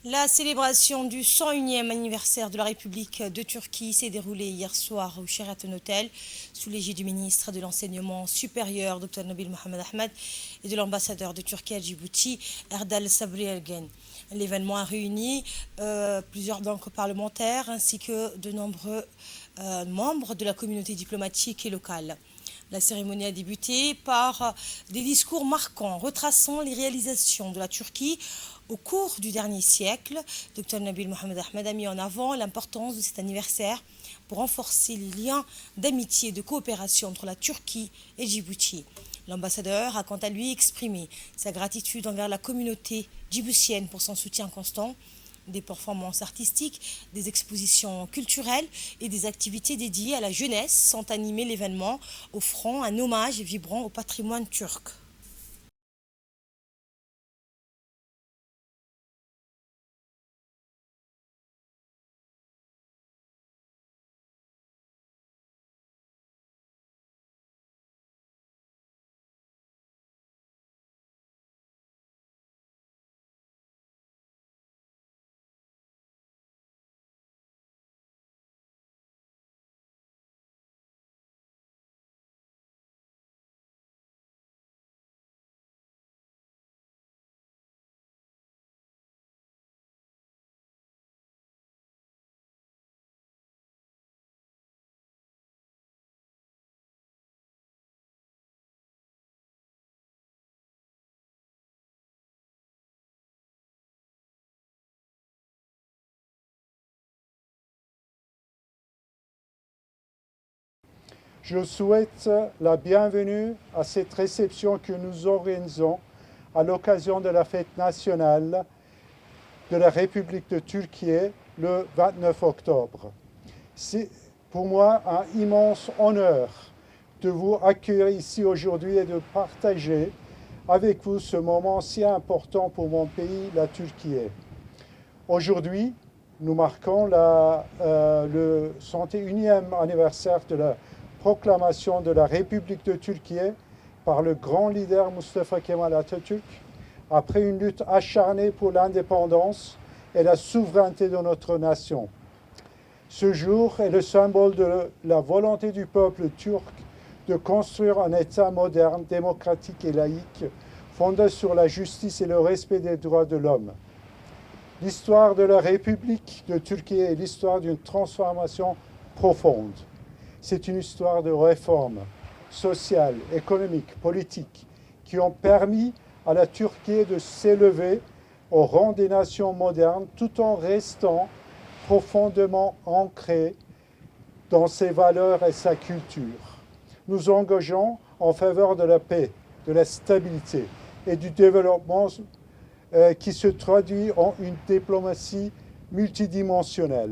La célébration du 101e anniversaire de la République de Turquie s'est déroulée hier soir au Sheraton Hotel sous l'égide du ministre de l'Enseignement supérieur, Dr Nabil Mohamed Ahmed, et de l'ambassadeur de Turquie à Djibouti, Erdal Sabri Ergen. L'événement a réuni plusieurs banques parlementaires ainsi que de nombreux membres de la communauté diplomatique et locale. La cérémonie a débuté par des discours marquants retraçant les réalisations de la Turquie au cours du dernier siècle. Dr Nabil Mohamed Ahmed a mis en avant l'importance de cet anniversaire pour renforcer les liens d'amitié et de coopération entre la Turquie et Djibouti. L'ambassadeur a quant à lui exprimé sa gratitude envers la communauté djiboutienne pour son soutien constant. Des performances artistiques, des expositions culturelles et des activités dédiées à la jeunesse sont animées l'événement, offrant un hommage vibrant au patrimoine turc. Je souhaite la bienvenue à cette réception que nous organisons à l'occasion de la fête nationale de la République de Turquie le 29 octobre. C'est pour moi un immense honneur de vous accueillir ici aujourd'hui et de partager avec vous ce moment si important pour mon pays, la Turquie. Aujourd'hui, nous marquons le 101e anniversaire de la proclamation de la République de Turquie par le grand leader Mustafa Kemal Atatürk, après une lutte acharnée pour l'indépendance et la souveraineté de notre nation. Ce jour est le symbole de la volonté du peuple turc de construire un État moderne, démocratique et laïque, fondé sur la justice et le respect des droits de l'homme. L'histoire de la République de Turquie est l'histoire d'une transformation profonde. C'est une histoire de réformes sociales, économiques, politiques qui ont permis à la Turquie de s'élever au rang des nations modernes tout en restant profondément ancrée dans ses valeurs et sa culture. Nous engageons en faveur de la paix, de la stabilité et du développement qui se traduit en une diplomatie multidimensionnelle.